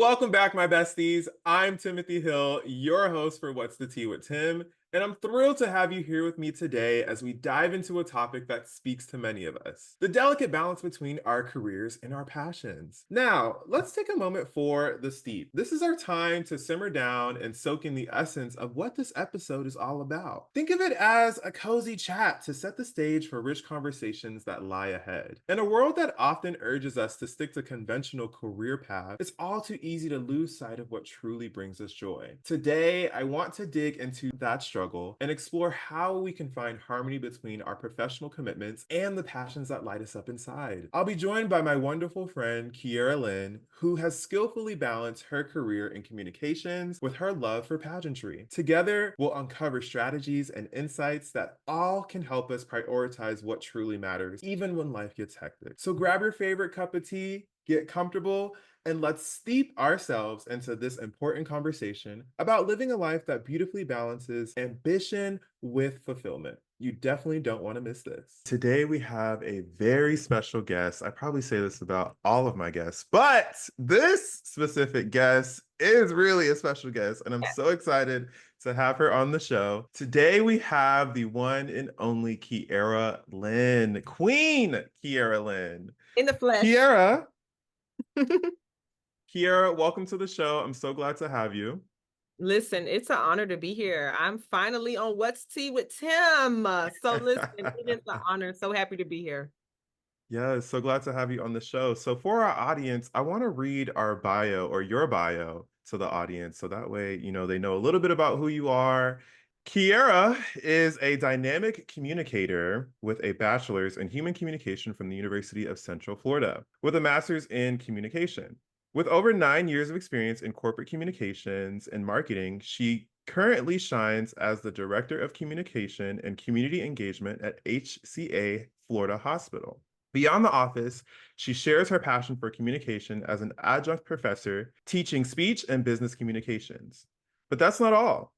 Welcome back, my besties. I'm Timothy Hill, your host for What's the Tea with Tim, and I'm thrilled to have you here with me today as we dive into a topic that speaks to many of us, the delicate balance between our careers and our passions. Now, let's take a moment for the steep. This is our time to simmer down and soak in the essence of what this episode is all about. Think of it as a cozy chat to set the stage for rich conversations that lie ahead. In a world that often urges us to stick to conventional career paths, it's all too easy to lose sight of what truly brings us joy. Today, I want to dig into that struggle and explore how we can find harmony between our professional commitments and the passions that light us up inside. I'll be joined by my wonderful friend, Keyera Lyn, who has skillfully balanced her career in communications with her love for pageantry. Together, we'll uncover strategies and insights that all can help us prioritize what truly matters, even when life gets hectic. So grab your favorite cup of tea, get comfortable, and let's steep ourselves into this important conversation about living a life that beautifully balances ambition with fulfillment. You definitely don't want to miss this. Today, we have a very special guest. I probably say this about all of my guests, but this specific guest is really a special guest, and I'm so excited to have her on the show. Today, we have the one and only Keyera Lyn, Queen Keyera Lyn. In the flesh. Keyera. Keyera, welcome to the show. I'm so glad to have you. Listen, it's an honor to be here. I'm finally on What's Tea with Tim. So listen, it is an honor. So happy to be here. Yeah, so glad to have you on the show. So for our audience, I want to read our bio or your bio to the audience. So that way, they know a little bit about who you are. Keyera is a dynamic communicator with a bachelor's in human communication from the University of Central Florida, with a master's in communication. With over 9 years of experience in corporate communications and marketing, she currently shines as the Director of Communication and Community Engagement at HCA Florida Hospital. Beyond the office, she shares her passion for communication as an adjunct professor teaching speech and business communications. But that's not all.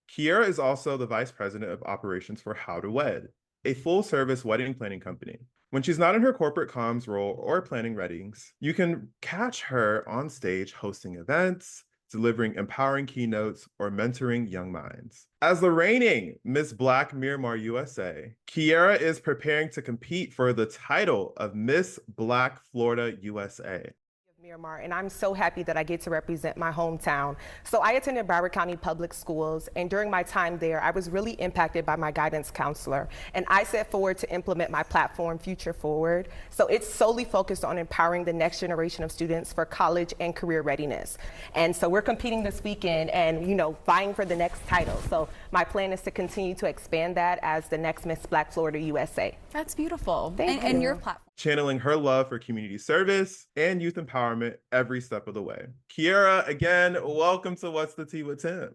Keyera is also the Vice President of Operations for How to Wed, a full-service wedding planning company. When she's not in her corporate comms role or planning weddings, you can catch her on stage hosting events, delivering empowering keynotes, or mentoring young minds. As the reigning Miss Black Miramar USA, Keyera is preparing to compete for the title of Miss Black Florida USA. Miramar, and I'm so happy that I get to represent my hometown. So I attended Broward County Public Schools, and during my time there, I was really impacted by my guidance counselor, and I set forward to implement my platform, Future Forward. So it's solely focused on empowering the next generation of students for college and career readiness. And so we're competing this weekend and, vying for the next title. So my plan is to continue to expand that as the next Miss Black Florida USA. That's beautiful. Thank you. And your platform. Channeling her love for community service and youth empowerment every step of the way. Keyera, again, welcome to What's the Tea with Tim.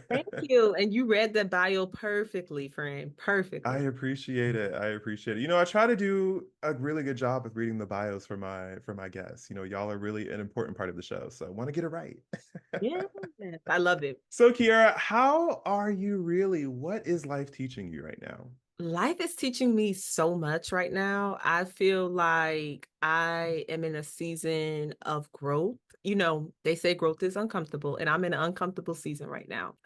Thank you. And you read the bio perfectly, friend. Perfectly. I appreciate it. I try to do a really good job of reading the bios for my guests. Y'all are really an important part of the show, so I want to get it right. Yeah, I love it. So, Keyera, how are you really? What is life teaching you right now? Life is teaching me so much right now. I feel like I am in a season of growth. They say growth is uncomfortable, and I'm in an uncomfortable season right now.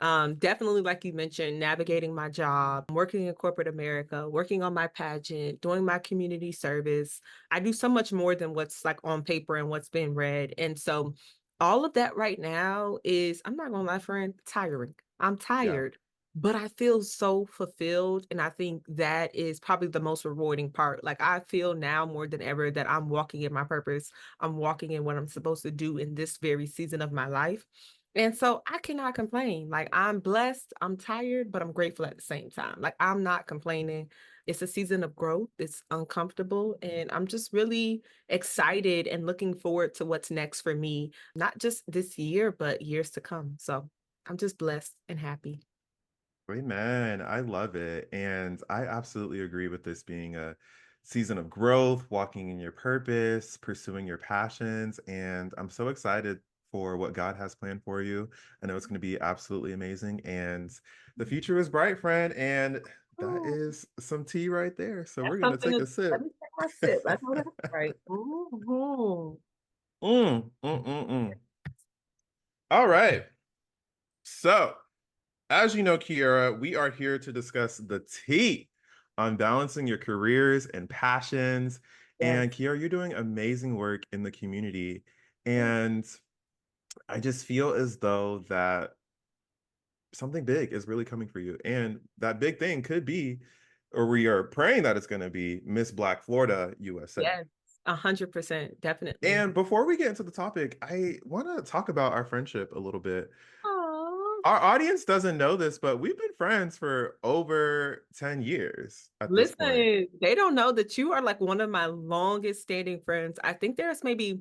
Definitely, like you mentioned, navigating my job, working in corporate America, working on my pageant, doing my community service. I do so much more than what's like on paper and what's been read. And so all of that right now is, I'm not gonna lie, friend, tiring. I'm tired. But I feel so fulfilled. And I think that is probably the most rewarding part. Like, I feel now more than ever that I'm walking in my purpose. I'm walking in what I'm supposed to do in this very season of my life. And so I cannot complain. Like, I'm blessed, I'm tired, but I'm grateful at the same time. Like, I'm not complaining. It's a season of growth. It's uncomfortable. And I'm just really excited and looking forward to what's next for me, not just this year, but years to come. So I'm just blessed and happy. Amen. I love it. And I absolutely agree with this being a season of growth, walking in your purpose, pursuing your passions. And I'm so excited for what God has planned for you. I know it's going to be absolutely amazing. And the future is bright, friend. And that is some tea right there. So we're going to take a sip. Let me take my sip. I know that's right. Mhm. Mm, mm, mm, mm. All right. So, as you know, Kiera, we are here to discuss the tea on balancing your careers and passions. And Yes. Kiera, you're doing amazing work in the community. Thank And I just feel as though that something big is really coming for you. And that big thing could be, or we are praying that it's going to be Miss Black Florida USA. Yes, 100%, definitely. And before we get into the topic, I want to talk about our friendship a little bit. Aw. Our audience doesn't know this, but we've been friends for over 10 years at this point. Listen, they don't know that you are like one of my longest standing friends. I think there's maybe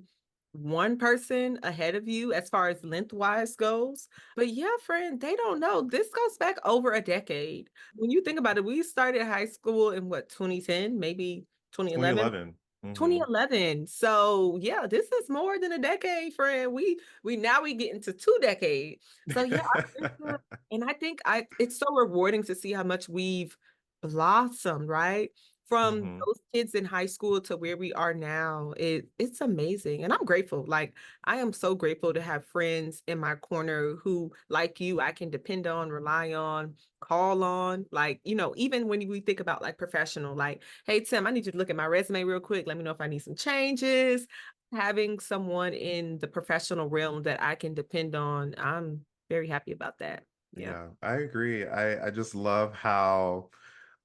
one person ahead of you as far as lengthwise goes. But yeah, friend, they don't know. This goes back over a decade. When you think about it, we started high school in what, 2010, maybe 2011? 2011. Hmm. 2011. So yeah, this is more than a decade, friend. We get into 2 decades. So yeah, our friendship, and I think I it's so rewarding to see how much we've blossomed, right? From Hmm. those kids in high school to where we are now. It's amazing. And I'm grateful. Like I am so grateful to have friends in my corner who, like you, I can depend on, rely on, call on. Like, even when we think about like professional, like, hey Tim, I need you to look at my resume real quick. Let me know if I need some changes. Having someone in the professional realm that I can depend on, I'm very happy about that. Yeah. Yeah, I agree. I just love how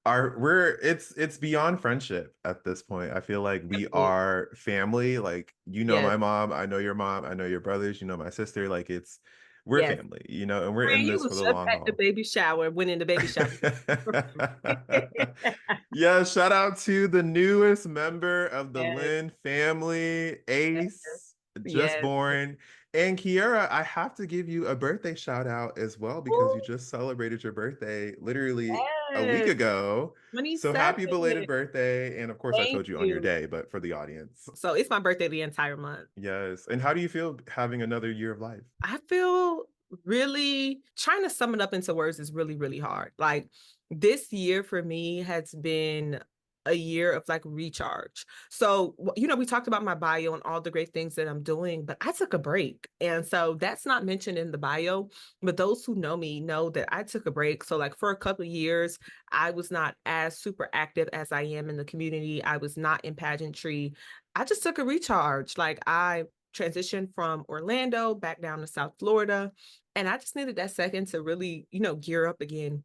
our we're it's beyond friendship at this point. I feel like we Definitely. are family. Like, you know Yes. my mom, I know your brothers, you know my sister. Like we're Yes. family, and we're in Friend, you this for was the just long at the haul. baby shower, went in the baby shower. Yeah, shout out to the newest member of the Yes, Lynn family, yes, Ace, just yes. born. And Kiera, I have to give you a birthday shout out as well because you Ooh, just celebrated your birthday literally a week yes, ago. So 27. happy belated birthday. And of course, I Thank told you on your you. day, but for the audience. So it's my birthday the entire month. Yes. And how do you feel having another year of life? I feel really trying to sum it up into words is really, really hard. Like this year for me has been a year of like recharge. So, we talked about my bio and all the great things that I'm doing, but I took a break. And so that's not mentioned in the bio, but those who know me know that I took a break. So, like for a couple of years, I was not as super active as I am in the community. I was not in pageantry. I just took a recharge. Like I transitioned from Orlando back down to South Florida. And I just needed that second to really, gear up again.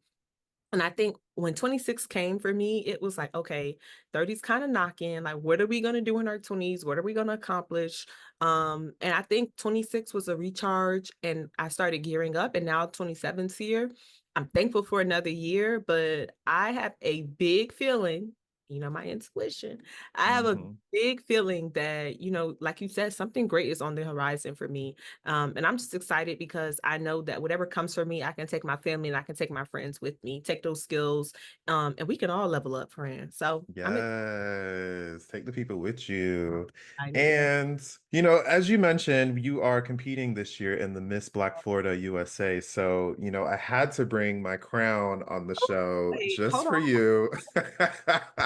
And I think when 26 came for me, it was like, okay, 30's kind of knocking. Like, what are we going to do in our 20s? What are we going to accomplish? And I think 26 was a recharge and I started gearing up. And now 27's here. I'm thankful for another year, but I have a big feeling, my intuition. I have a Hmm. big feeling that, like you said, something great is on the horizon for me. And I'm just excited because I know that whatever comes for me, I can take my family and I can take my friends with me, take those skills, and we can all level up, friends. So I'm Yes, take the people with you. excited. Yeah. And, as you mentioned, you are competing this year in the Miss Black Florida USA. So, I had to bring my crown on the show Wait, just hold for on. you.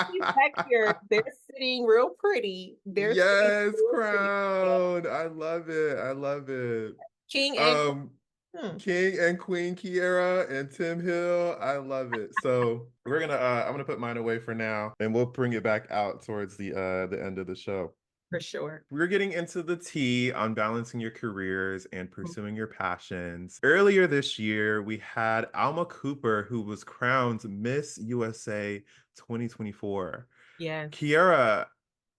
He's back here. They're sitting real pretty. They're sitting Yes, real pretty. Yeah. crown. I love it. I love it. King and Um, queen. King and Queen Keyera and Tim Hill. I love it. So I'm gonna put mine away for now and we'll bring it back out towards the end of the show. For sure. We're getting into the tea on balancing your careers and pursuing your passions. Earlier this year, we had Alma Cooper, who was crowned Miss USA 2024. Yes. Kiera,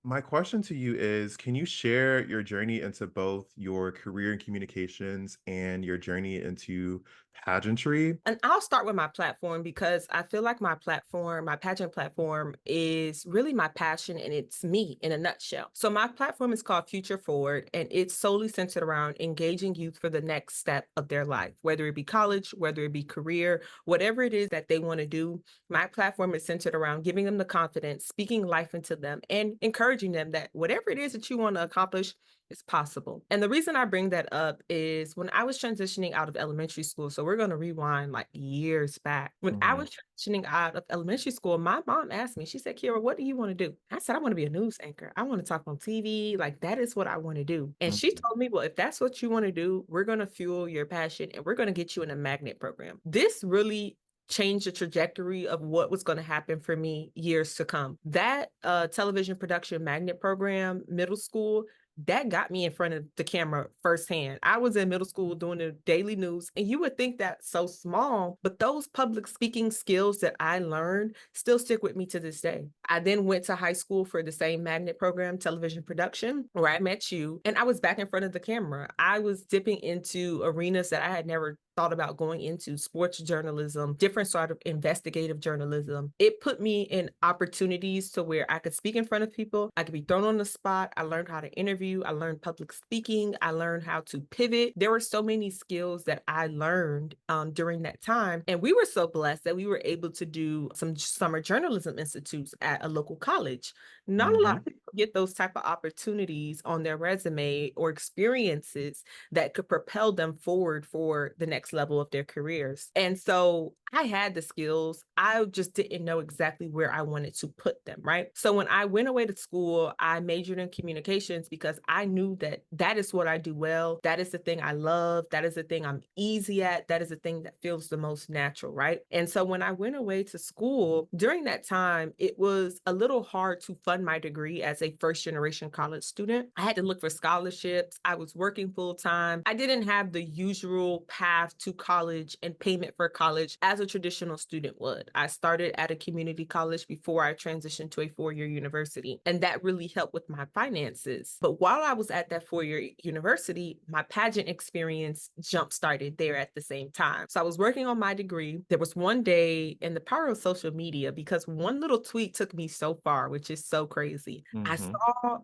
my question to you is, can you share your journey into both your career in communications and your journey into pageantry? And I'll start with my platform because I feel like my platform, my pageant platform is really my passion and it's me in a nutshell. So my platform is called Future Forward and it's solely centered around engaging youth for the next step of their life, whether it be college, whether it be career, whatever it is that they want to do. My platform is centered around giving them the confidence, speaking life into them and encouraging them that whatever it is that you want to accomplish, It's possible. And the reason I bring that up is when I was transitioning out of elementary school, so we're going to rewind like years back. When I Mhm. was transitioning out of elementary school, my mom asked me, she said, Keyera, what do you want to do? I said, I want to be a news anchor. I want to talk on TV. Like, that is what I want to do. And she Mhm. told me, well, if that's what you want to do, we're going to fuel your passion and we're going to get you in a magnet program. This really changed the trajectory of what was going to happen for me years to come. That television production magnet program, middle school, that got me in front of the camera firsthand. I was in middle school doing the daily news, and you would think that's so small, but those public speaking skills that I learned still stick with me to this day. I then went to high school for the same magnet program, television production, where I met you, and I was back in front of the camera. I was dipping into arenas that I had never thought about going into, sports journalism, different sort of investigative journalism. It put me in opportunities to where I could speak in front of people. I could be thrown on the spot. I learned how to interview. I learned public speaking. I learned how to pivot. There were so many skills that I learned during that time. And we were so blessed that we were able to do some summer journalism institutes at a local college. Not a lot Mhm. of people get those type of opportunities on their resume or experiences that could propel them forward for the next level of their careers. And so I had the skills. I just didn't know exactly where I wanted to put them, right? So when I went away to school, I majored in communications because I knew that that is what I do well. That is the thing I love. That is the thing I'm easy at. That is the thing that feels the most natural, right? And so when I went away to school, during that time, it was a little hard to fund my degree as a first generation college student. I had to look for scholarships. I was working full time. I didn't have the usual path to college and payment for college as a traditional student would. I started at a community college before I transitioned to a 4-year university, and that really helped with my finances. But while I was at that 4-year university, my pageant experience jump started there at the same time. So I was working on my degree. There was one day in the power of social media, because one little tweet took me so far, which is so crazy. I Mhm.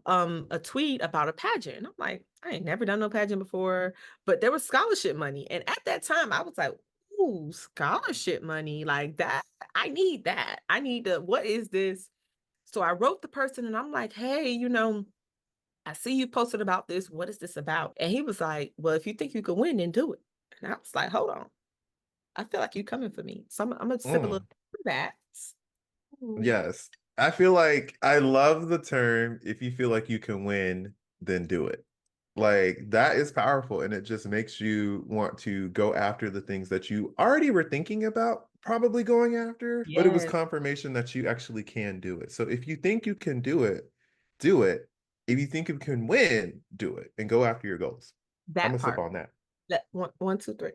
saw a tweet about a pageant. And I'm like, I ain't never done no pageant before, but there was scholarship money. And at that time, I was like, ooh, scholarship money like that. I need that. I need to, what is this? So I wrote the person and I'm like, hey, I see you posted about this. What is this about? And he was like, well, if you think you can win, then do it. And I was like, hold on. I feel like you coming for me. So I'm gonna sip a little Mm. of that. Mm. Yes. I feel like I love the term, if you feel like you can win, then do it. Like that is powerful and it just makes you want to go after the things that you already were thinking about probably going after, but it was Yes, confirmation that you actually can do it. So if you think you can do it, do it. If you think you can win, do it and go after your goals. I'm that gonna sip part. on that. That one, two, three.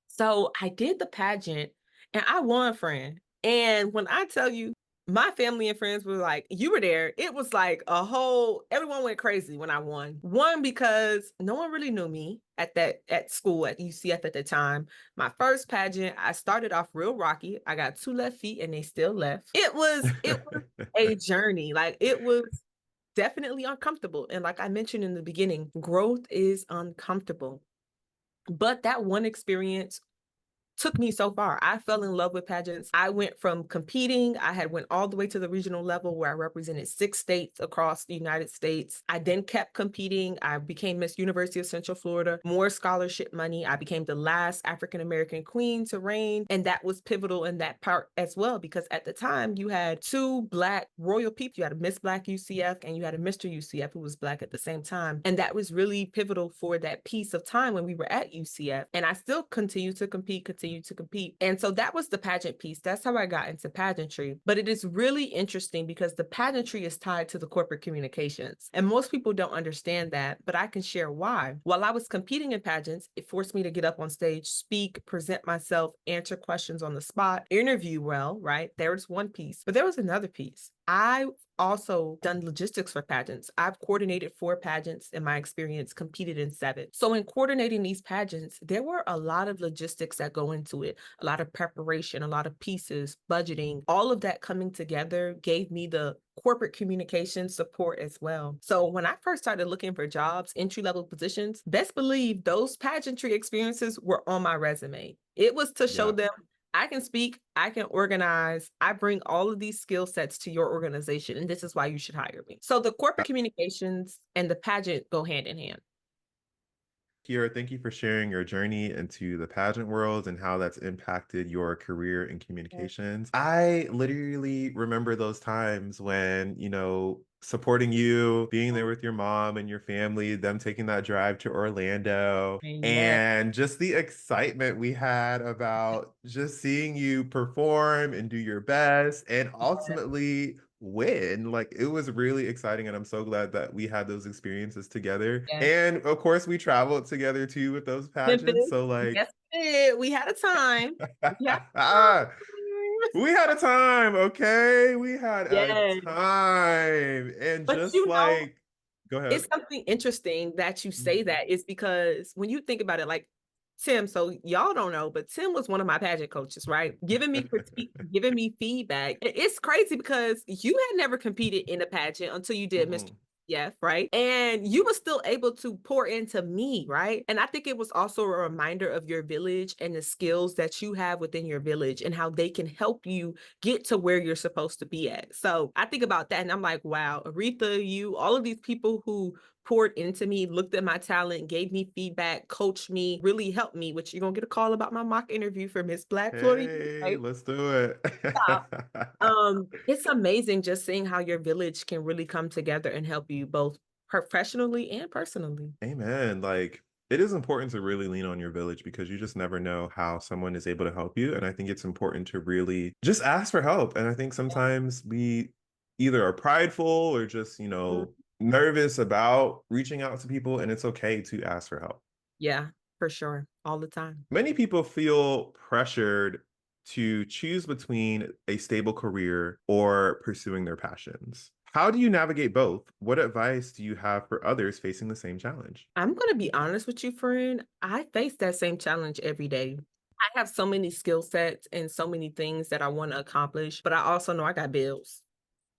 So I did the pageant and I won, friend. And when I tell you, my family and friends were like, you were there. It was like everyone went crazy when I won. One, because no one really knew me at school at UCF at the time. My first pageant, I started off real rocky. I got 2 left feet and they still left. It was a journey. Like it was definitely uncomfortable. And like I mentioned in the beginning, growth is uncomfortable. But that one experience took me so far. I fell in love with pageants. I went from competing, I had went all the way to the regional level where I represented 6 states across the United States. I then kept competing. I became Miss University of Central Florida, more scholarship money. I became the last African American queen to reign, and that was pivotal in that part as well because at the time you had 2 Black royal people. You had a Miss Black UCF and you had a Mr. UCF who was Black at the same time. And that was really pivotal for that piece of time when we were at UCF. And I still continue to compete. And so that was the pageant piece. That's how I got into pageantry. But it is really interesting because the pageantry is tied to the corporate communications. And most people don't understand that, but I can share why. While I was competing in pageants, it forced me to get up on stage, speak, present myself, answer questions on the spot, interview well, right? There's one piece. But there was another piece. I also done logistics for pageants. I've coordinated 4 pageants in my experience, competed in 7. So in coordinating these pageants, there were a lot of logistics that go into it, a lot of preparation, a lot of pieces, budgeting, all of that coming together gave me the corporate communication support as well. So when I first started looking for jobs, entry level positions, best believe those pageantry experiences were on my resume. It was to show Yeah. them I can speak, I can organize, I bring all of these skill sets to your organization, and this is why you should hire me. So the corporate communications and the pageant go hand in hand. Keyera, thank you for sharing your journey into the pageant world and how that's impacted your career in Yeah. communications. I literally remember those times when, supporting you, being there with your mom and your family, them taking that drive to Orlando, Yeah. and just the excitement we had about just seeing you perform and do your best and ultimately win. Like it was really exciting, and I'm so glad that we had those experiences together. Yes. And of course, we traveled together too with those pageants. Memphis. So like, Yes, we did. We had a time. We had a time. we had a time, okay? We had a Yes. time. And But just like, go it's ahead. something interesting that you say Mhm. that is because when you think about it, like Tim, so y'all don't know, but Tim was one of my pageant coaches, right? Giving me critique, giving me feedback. It's crazy because you had never competed in a pageant until you did Mr. Mhm. Yeah, right. And you were still able to pour into me, right? And I think it was also a reminder of your village and the skills that you have within your village and how they can help you get to where you're supposed to be at. So I think about that and I'm like, wow, Aretha, you, all of these people who poured into me, looked at my talent, gave me feedback, coached me, really helped me, which you're gonna get a call about my mock interview for Miss Black Florida. Hey, USA. let's do it. Stop. It's amazing just seeing how your village can really come together and help you both professionally and personally. Amen. Like it is important to really lean on your village because you just never know how someone is able to help you. And I think it's important to really just ask for help. And I think sometimes we either are prideful or just, Mhm. nervous about reaching out to people. And it's okay to ask for help. Yeah, for sure. All the time. Many people feel pressured to choose between a stable career or pursuing their passions. How do you navigate both? What advice do you have for others facing the same challenge? I'm gonna be honest with you, friend. I face that same challenge every day. I have so many skill sets and so many things that I want to accomplish, but I also know I got bills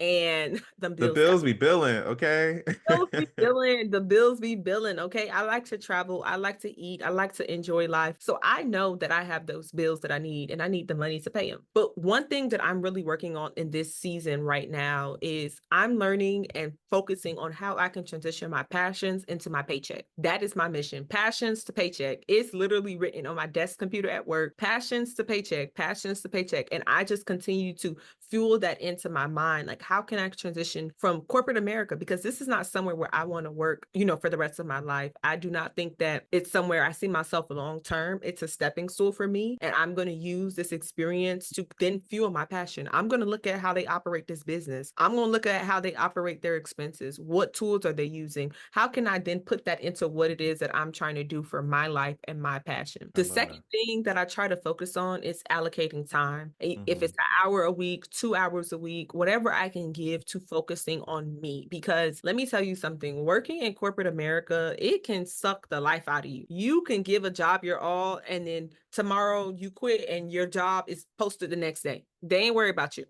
and them The bills got bills be billing, okay? the bills be billing, okay? I like to travel, I like to eat, I like to enjoy life. So I know that I have those bills that I need and I need the money to pay them. But one thing that I'm really working on in this season right now is I'm learning and focusing on how I can transition my passions into my paycheck. That is my mission. Passions to paycheck. It's literally written on my desk computer at work. Passions to paycheck, passions to paycheck. And I just continue to fuel that into my mind. Like, how can I transition from corporate America? Because this is not somewhere where I want to work, for the rest of my life. I do not think that it's somewhere I see myself long term. It's a stepping stool for me. And I'm going to use this experience to then fuel my passion. I'm going to look at how they operate this business. I'm going to look at how they operate their expenses. What tools are they using? How can I then put that into what it is that I'm trying to do for my life and my passion? I The love second that. thing that I try to focus on is allocating time. If Hmm. it's an hour a week, 2 hours a week, whatever I can give to focusing on me. Because let me tell you something, working in corporate America, it can suck the life out of you. You can give a job your all, and then tomorrow you quit and your job is posted the next day. They ain't worried about you.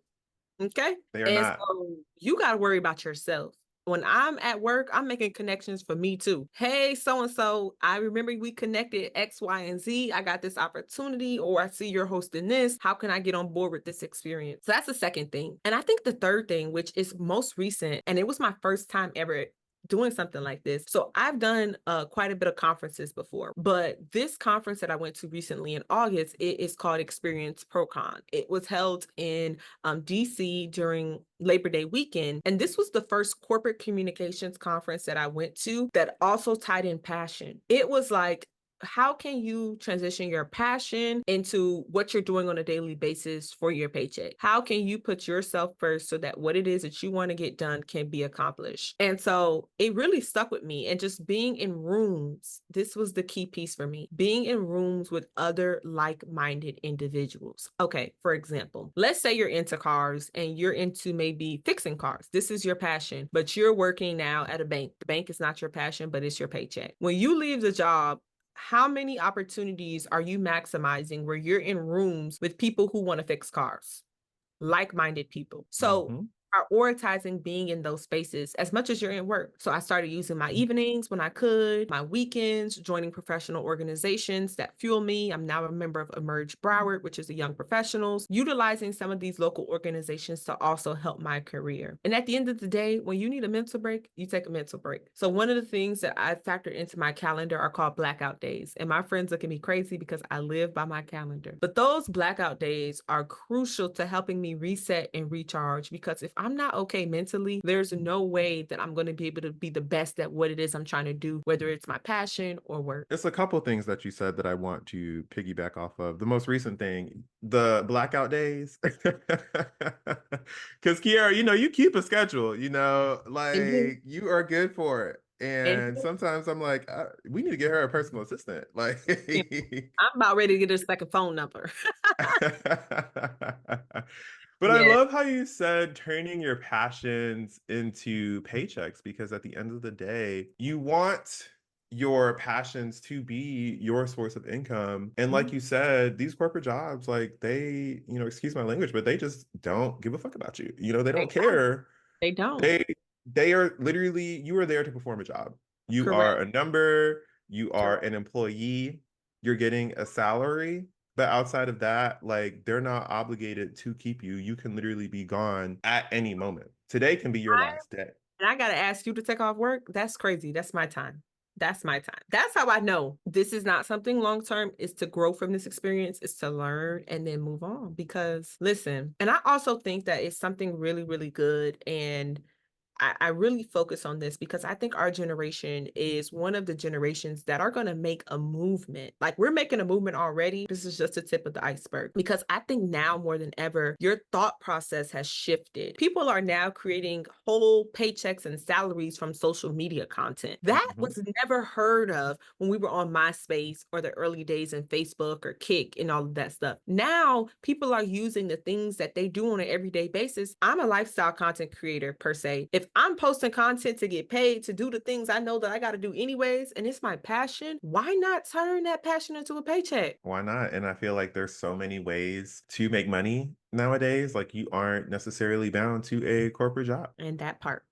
Okay. They are And not. so you got to worry about yourself. When I'm at work, I'm making connections for me too. Hey, so and so, I remember we connected X, Y, and Z. I got this opportunity, or I see you're hosting this. How can I get on board with this experience? So that's the second thing. And I think the third thing, which is most recent, and it was my first time ever doing something like this. So I've done quite a bit of conferences before, but this conference that I went to recently in August, it is called Experience ProCon. It was held in DC during Labor Day weekend. And this was the first corporate communications conference that I went to that also tied in passion. It was like, how can you transition your passion into what you're doing on a daily basis for your paycheck? How can you put yourself first so that what it is that you want to get done can be accomplished? And so it really stuck with me. And just being in rooms, this was the key piece for me, being in rooms with other like minded individuals. Okay, for example, let's say you're into cars and you're into maybe fixing cars. This is your passion, but you're working now at a bank. The bank is not your passion, but it's your paycheck. When you leave the job, how many opportunities are you maximizing where you're in rooms with people who want to fix cars? Like minded people. So Hmm. prioritizing being in those spaces as much as you're in work. So I started using my evenings when I could, my weekends, joining professional organizations that fuel me. I'm now a member of Emerge Broward, which is the young professionals, utilizing some of these local organizations to also help my career. And at the end of the day, when you need a mental break, you take a mental break. So one of the things that I factored into my calendar are called blackout days. And my friends look at me crazy because I live by my calendar. But those blackout days are crucial to helping me reset and recharge, because if I'm not okay mentally, there's no way that I'm going to be able to be the best at what it is I'm trying to do, whether it's my passion or work. It's a couple things that you said that I want to piggyback off of. The most recent thing, the blackout days. Because Keyera, you keep a schedule, And you, like you are good for it. and And sometimes I'm like, we need to get her a personal assistant. Like, you, I'm about ready to get a second phone number. but I Yeah, love how you said turning your passions into paychecks, because at the end of the day, you want your passions to be your source of income. And like you said, these corporate jobs, like excuse my language, but they just don't give a fuck about you. They they don't don't. care. They don't. They are literally, you are there to perform a job. You are Correct. a number, you are Correct. an employee, you're getting a salary. But outside of that, like they're not obligated to keep you. You can literally be gone at any moment. Today can be your last day. And I got to ask you to take off work. That's crazy. That's my time. That's my time. That's how I know this is not something long term. Is to grow from this experience, is to learn and then move on. Because listen, and I also think that it's something really, really good. And I really focus on this because I think our generation is one of the generations that are going to make a movement. Like we're making a movement already. This is just the tip of the iceberg, because I think now more than ever, your thought process has shifted. People are now creating whole paychecks and salaries from social media content. That Mhm. was never heard of when we were on MySpace or the early days in Facebook or Kick and all of that stuff. Now people are using the things that they do on an everyday basis. I'm a lifestyle content creator per se. If I'm posting content to get paid to do the things I know that I got to do anyways, and it's my passion, why not turn that passion into a paycheck? Why not? And I feel like there's so many ways to make money nowadays. Like you aren't necessarily bound to a corporate job. And that part.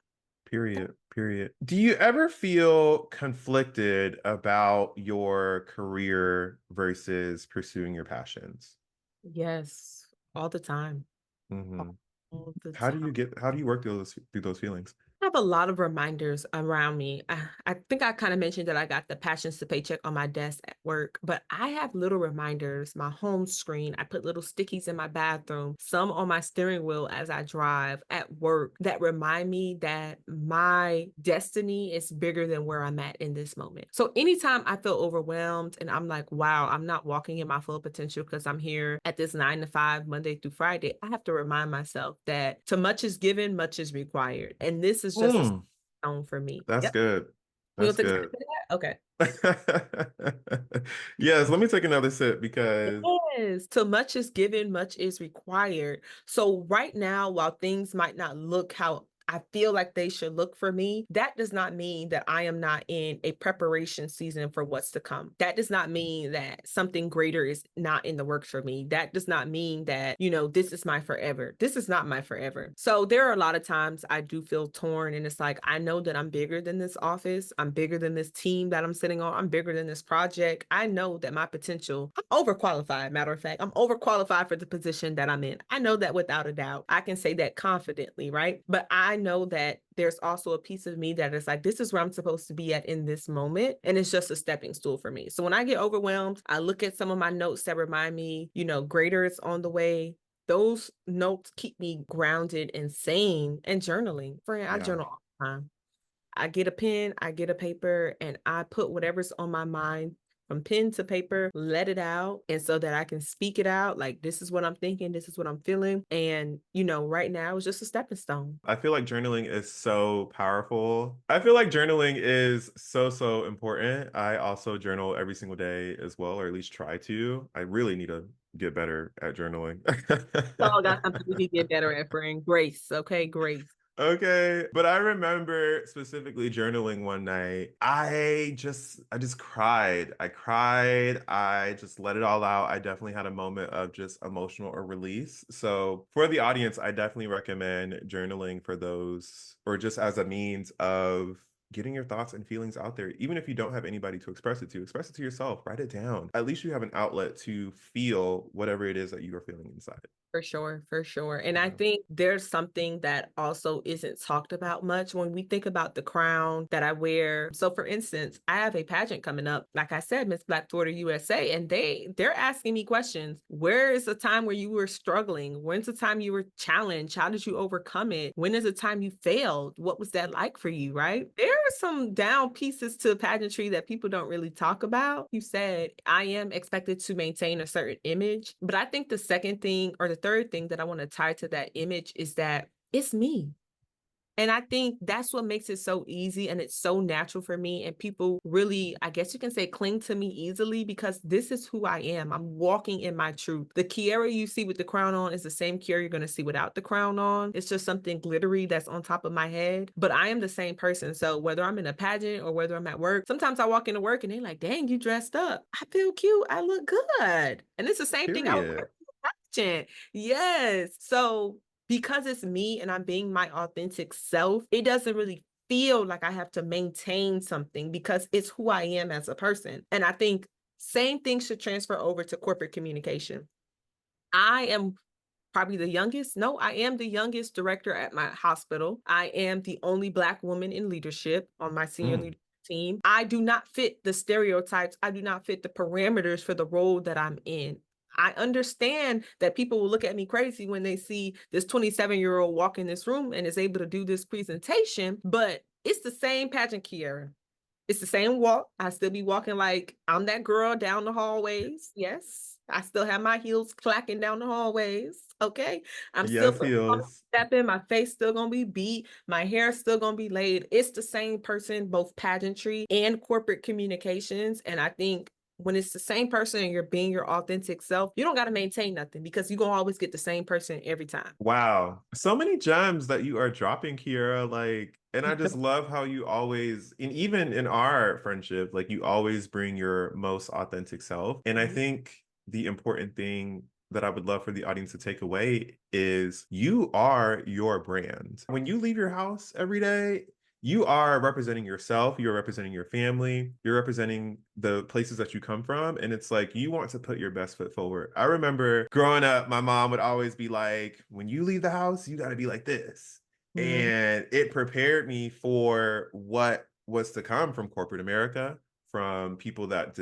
Period. Period. Do you ever feel conflicted about your career versus pursuing your passions? Yes, all the time. Hmm. All the How do time. you work through those feelings? I have a lot of reminders around me. I think I kind of mentioned that I got the passions to paycheck on my desk at work, but I have little reminders, my home screen. I put little stickies in my bathroom, some on my steering wheel as I drive at work, that remind me that my destiny is bigger than where I'm at in this moment. So anytime I feel overwhelmed and I'm like, wow, I'm not walking in my full potential because I'm here at this 9 to 5, Monday through Friday, I have to remind myself that to much is given, much is required. And this is just a Mm, stone for me. that's Yep. good. You That's want to take a sip good. of that? Okay. Yes, let me take another sip because Yes, too much is given, much is required. So right now, while things might not look how I feel like they should look for me, that does not mean that I am not in a preparation season for what's to come. That does not mean that something greater is not in the works for me. That does not mean that, this is my forever. This is not my forever. So there are a lot of times I do feel torn, and it's like, I know that I'm bigger than this office. I'm bigger than this team that I'm sitting on. I'm bigger than this project. I know that my potential, I'm overqualified. Matter of fact, I'm overqualified for the position that I'm in. I know that without a doubt. I can say that confidently, right? But I know that there's also a piece of me that is like, this is where I'm supposed to be at in this moment. And it's just a stepping stool for me. So when I get overwhelmed, I look at some of my notes that remind me, greater is on the way. Those notes keep me grounded and sane, and journaling. Friend, I yeah. journal all the time. I get a pen, I get a paper, and I put whatever's on my mind from pen to paper, let it out. And so that I can speak it out. Like, this is what I'm thinking, this is what I'm feeling. And, right now it's just a stepping stone. I feel like journaling is so powerful. I feel like journaling is so, so important. I also journal every single day as well, or at least try to. I really need to get better at journaling. So I got something we can get better at, friend. Grace. Okay, grace. Okay. But I remember specifically journaling one night. I just cried. I cried. I just let it all out. I definitely had a moment of just emotional or release. So for the audience, I definitely recommend journaling for those, or just as a means of getting your thoughts and feelings out there. Even if you don't have anybody to express it to yourself, write it down. At least you have an outlet to feel whatever it is that you are feeling inside. For sure, for sure. And I Yeah. think there's something that also isn't talked about much when we think about the crown that I wear. So for instance, I have a pageant coming up, like I said, Miss Black USA, and they're asking me questions. Where is the time where you were struggling? When's the time you were challenged? How did you overcome it? When is the time you failed? What was that like for you, right? There are some down pieces to pageantry that people don't really talk about. You said I am expected to maintain a certain image, but I think the second thing or the third thing that I want to tie to that image is that it's me. And I think that's what makes it so easy and it's so natural for me. And people really, I guess you can say, cling to me easily because this is who I am. I'm walking in my truth. The Keyera you see with the crown on is the same Keyera you're going to see without the crown on. It's just something glittery that's on top of my head. But I am the same person. So whether I'm in a pageant or whether I'm at work, sometimes I walk into work and they're like, dang, you dressed up. I feel cute. I look good. And it's the same thing I would wear Period. to a pageant. Yes. So because it's me and I'm being my authentic self, it doesn't really feel like I have to maintain something because it's who I am as a person. And I think same thing should transfer over to corporate communication. I am probably the youngest. No, I am the youngest director at my hospital. I am the only Black woman in leadership on my senior Mm. leadership team. I do not fit the stereotypes. I do not fit the parameters for the role that I'm in. I understand that people will look at me crazy when they see this 27-year-old walk in this room and is able to do this presentation, but it's the same pageant, Keyera. It's the same walk. I still be walking like I'm that girl down the hallways. Yes. I still have my heels clacking down the hallways. Okay. I'm still Yes, heels. stepping. My face still gonna be beat. My hair still gonna be laid. It's the same person, both pageantry and corporate communications. And I think when it's the same person and you're being your authentic self, you don't got to maintain nothing because you're gonna always get the same person every time. Wow. So many gems that you are dropping, Kiera. Like, and I just love how you always, and even in our friendship, like you always bring your most authentic self. And I think the important thing that I would love for the audience to take away is you are your brand. When you leave your house every day, you are representing yourself, you're representing your family, you're representing the places that you come from. And it's like you want to put your best foot forward. I remember growing up, my mom would always be like, when you leave the house, you got to be like this. Mhm. And it prepared me for what was to come from corporate America, from people that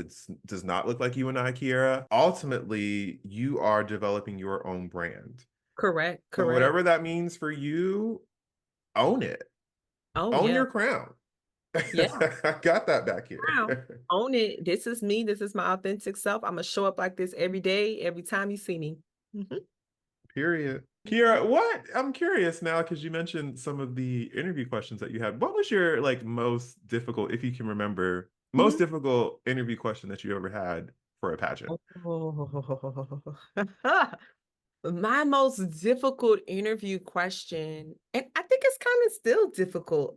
does not look like you and I, Kiera. Ultimately, you are developing your own brand. Correct, So correct. whatever that means for you, own it. Oh, Own yeah. your crown. Yeah. I got that back Now, here. own it. This is me. This is my authentic self. I'm gonna show up like this every day, every time you see me. Mhm. Period. Mhm. Keyera, what? I'm curious now because you mentioned some of the interview questions that you had. What was your like most difficult, if you can remember, most Mhm. difficult interview question that you ever had for a pageant? Oh. My most difficult interview question, and I think it's kind of still difficult.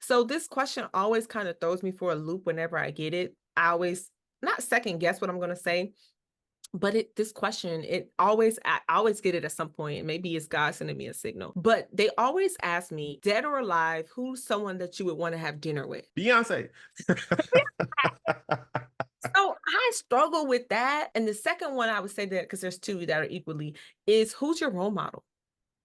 So this question always kind of throws me for a loop whenever I get it. I always not second guess what I'm gonna say, but this question, I always get it at some point. Maybe it's God sending me a signal. But they always ask me, dead or alive, who's someone that you would want to have dinner with? Beyonce. So I struggle with that. And the second one I would say that because there's two that are equally is who's your role model?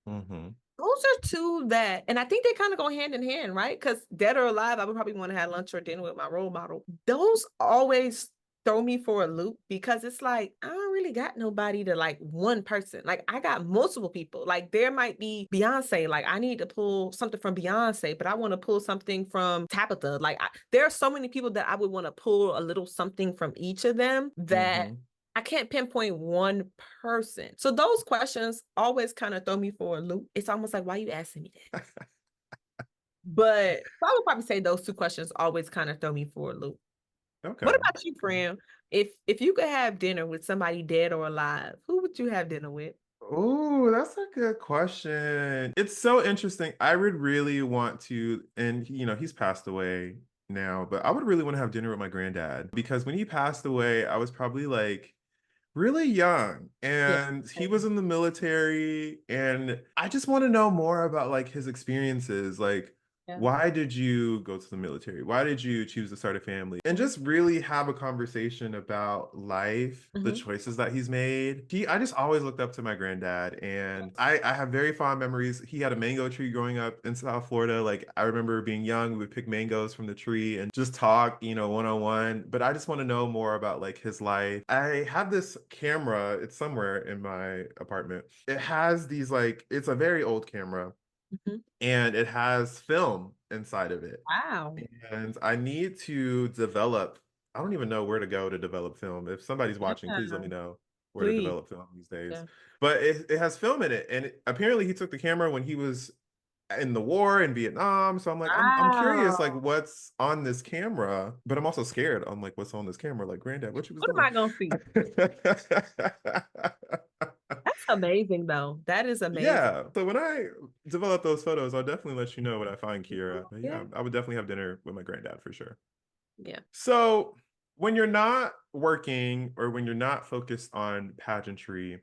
Hmm. Those are two that, and I think they kind of go hand in hand, right? Because dead or alive, I would probably want to have lunch or dinner with my role model. Those always throw me for a loop because it's like, I don't really got nobody to like one person. Like, I got multiple people. Like, there might be Beyonce. Like, I need to pull something from Beyonce, but I want to pull something from Tabitha. Like, there are so many people that I would want to pull a little something from each of them that Hmm. I can't pinpoint one person. So those questions always kind of throw me for a loop. It's almost like, why are you asking me that? But I would probably say those two questions always kind of throw me for a loop. What Okay. about you, Pram? If you could have dinner with somebody dead or alive, who would you have dinner with? Oh, that's a good question. It's so interesting. I would really want to, and he's passed away now, but I would really want to have dinner with my granddad because when he passed away, I was probably like really young Yeah. and he was in the military and I just want to know more about like his experiences. Like, Yeah. why did you go to the military? Why did you choose to start a family? And just really have a conversation about life, the Mhm. choices that he's made. I just always looked up to my granddad and I have very fond memories. He had a mango tree growing up in South Florida. Like I remember being young, we would pick mangoes from the tree and just talk, one on one. But I just want to know more about like his life. I have this camera, it's somewhere in my apartment. It has these like, it's a very old camera Mhm. and it has film inside of it. Wow. And I need to develop, I don't even know where to go to develop film. If somebody's watching, please let Yeah. me know where to Please. develop film these days. Yeah. But it has film in it. And apparently he took the camera when he was in the war in Vietnam. So I'm like, I'm curious, like Wow. what's on this camera, but I'm also scared. I'm like, what's on this camera? Like, granddad, what you was What am doing? I gonna see? That's amazing though. That is amazing. Yeah. So when I develop those photos, I'll definitely let you know what I find, Keyera. But Yeah. yeah, I would definitely have dinner with my granddad for sure. Yeah. So when you're not working or when you're not focused on pageantry,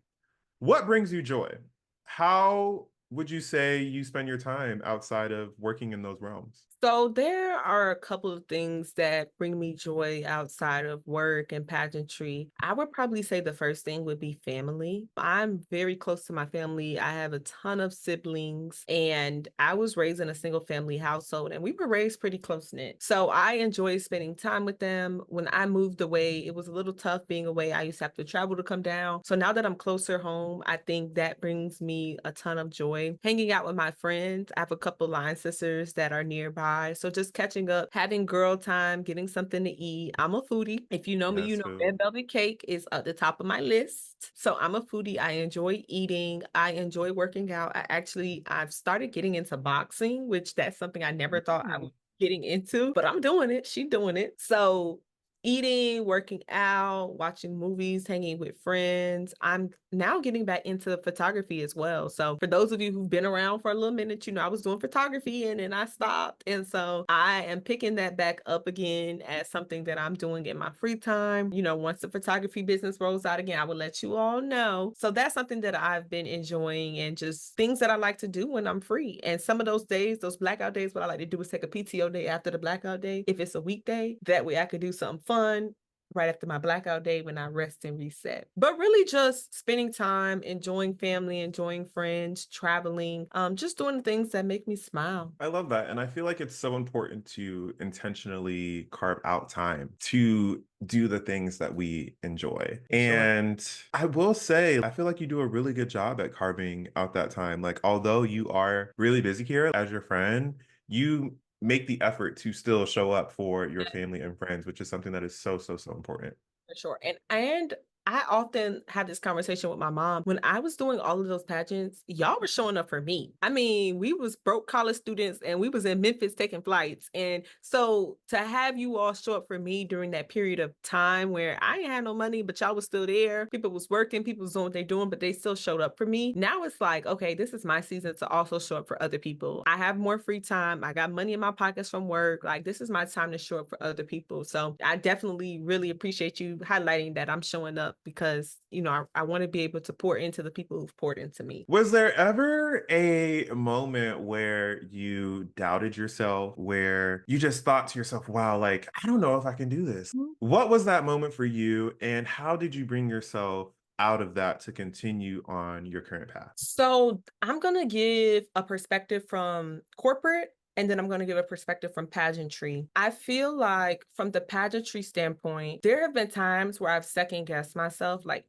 what brings you joy? How would you say you spend your time outside of working in those realms? So there are a couple of things that bring me joy outside of work and pageantry. I would probably say the first thing would be family. I'm very close to my family. I have a ton of siblings and I was raised in a single family household and we were raised pretty close knit. So I enjoy spending time with them. When I moved away, it was a little tough being away. I used to have to travel to come down. So now that I'm closer home, I think that brings me a ton of joy. Hanging out with my friends. I have a couple line sisters that are nearby. So just catching up, having girl time, getting something to eat. I'm a foodie. If you know me, you Yes, know food. red velvet cake is at the top of my list. So I'm a foodie. I enjoy eating. I enjoy working out. I've started getting into boxing, which that's something I never thought I Mm. would getting into, but I'm doing it. She doing it. So eating, working out, watching movies, hanging with friends. I'm now getting back into photography as well. So for those of you who've been around for a little minute, I was doing photography and then I stopped. And so I am picking that back up again as something that I'm doing in my free time. Once the photography business rolls out again, I will let you all know. So that's something that I've been enjoying and just things that I like to do when I'm free. And some of those days, those blackout days, what I like to do is take a PTO day after the blackout day. If it's a weekday, that way I could do something fun right after my blackout day when I rest and reset. But really just spending time, enjoying family, enjoying friends, traveling, just doing the things that make me smile. I love that. And I feel like it's so important to intentionally carve out time to do the things that we enjoy. For sure. And I will say, I feel like you do a really good job at carving out that time. Like, although you are really busy here as your friend, you make the effort to still show up for your family and friends, which is something that is so, so, so important. For sure. And I often have this conversation with my mom. When I was doing all of those pageants, y'all were showing up for me. I mean, we was broke college students and we was in Memphis taking flights. And so to have you all show up for me during that period of time where I ain't had no money, but y'all was still there. People was working, people was doing what they doing, but they still showed up for me. Now it's like, okay, this is my season to also show up for other people. I have more free time. I got money in my pockets from work. Like this is my time to show up for other people. So I definitely really appreciate you highlighting that I'm showing up because, I want to be able to pour into the people who've poured into me. Was there ever a moment where you doubted yourself, where you just thought to yourself, wow, like, I don't know if I can do this? What was that moment for you, and how did you bring yourself out of that to continue on your current path? So I'm going to give a perspective from corporate and then I'm going to give a perspective from pageantry. I feel like from the pageantry standpoint, there have been times where I've second guessed myself, like,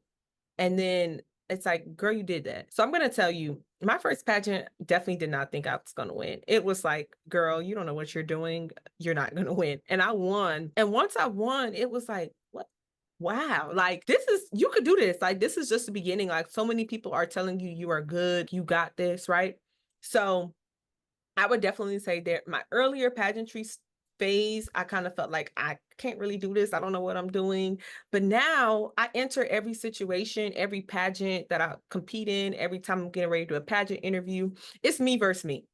and then it's like, girl, you did that. So I'm going to tell you, my first pageant definitely did not think I was going to win. It was like, girl, you don't know what you're doing. You're not going to win. And I won. And once I won, it was like, what? Wow, like you could do this. Like, this is just the beginning. Like, so many people are telling you, you are good, you got this, right? So I would definitely say that my earlier pageantry phase, I kind of felt like can't really do this. I don't know what I'm doing. But now I enter every situation, every pageant that I compete in, every time I'm getting ready to do a pageant interview, it's me versus me.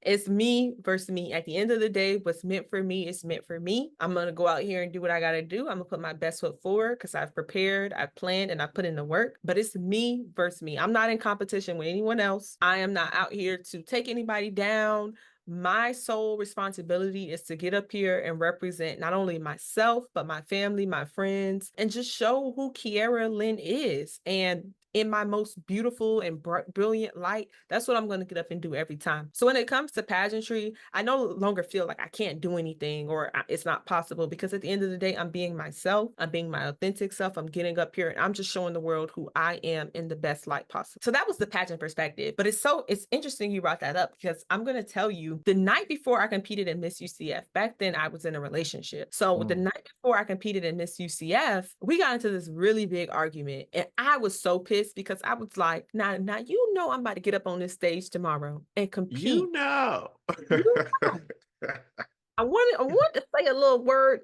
It's me versus me. At the end of the day, what's meant for me is meant for me. I'm going to go out here and do what I got to do. I'm going to put my best foot forward because I've prepared, I've planned, and I've put in the work. But it's me versus me. I'm not in competition with anyone else. I am not out here to take anybody down. My sole responsibility is to get up here and represent not only myself, but my family, my friends, and just show who Keyera Lyn is. And in my most beautiful and brilliant light, that's what I'm going to get up and do every time. So when it comes to pageantry, I no longer feel like I can't do anything or it's not possible, because at the end of the day, I'm being myself. I'm being my authentic self. I'm getting up here and I'm just showing the world who I am in the best light possible. So that was the pageant perspective. But it's interesting you brought that up, because I'm going to tell you, the night before I competed in Miss UCF, back then I was in a relationship. So the night before I competed in Miss UCF, we got into this really big argument, and I was so pissed because I was like, now, I'm about to get up on this stage tomorrow and compete. You know. You know. I wanted to say a little word,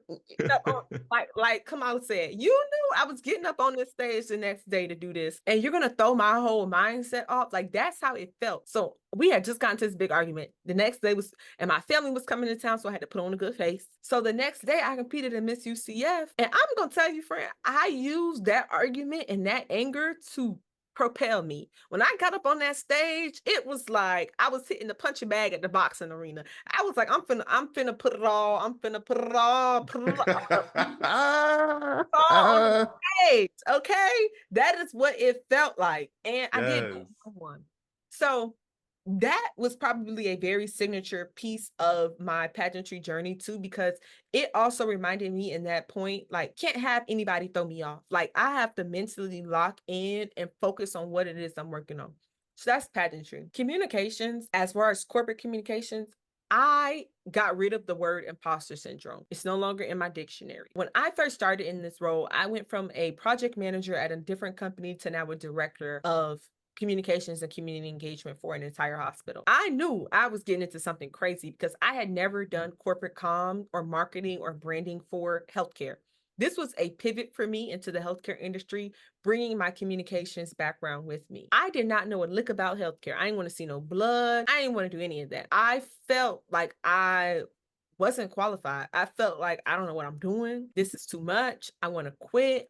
like Kamala said, you knew I was getting up on this stage the next day to do this, and you're gonna throw my whole mindset off. Like, that's how it felt. So we had just gotten to this big argument. The next day and my family was coming to town, so I had to put on a good face. So the next day I competed in Miss UCF, and I'm gonna tell you, friend, I used that argument and that anger to propel me. When I got up on that stage, it was like I was hitting the punching bag at the boxing arena. I was like, I'm finna put it all, put it all on the stage. Okay. That is what it felt like. And I did one. So that was probably a very signature piece of my pageantry journey too, because it also reminded me in that point, like, can't have anybody throw me off. Like, I have to mentally lock in and focus on what it is I'm working on. So that's pageantry. Communications, as far as corporate communications, I got rid of the word imposter syndrome. It's no longer in my dictionary. When I first started in this role, I went from a project manager at a different company to now a director of communications and community engagement for an entire hospital. I knew I was getting into something crazy because I had never done corporate comm or marketing or branding for healthcare. This was a pivot for me into the healthcare industry, bringing my communications background with me. I did not know a lick about healthcare. I didn't want to see no blood. I didn't want to do any of that. I felt like I wasn't qualified. I felt like, I don't know what I'm doing. This is too much. I want to quit.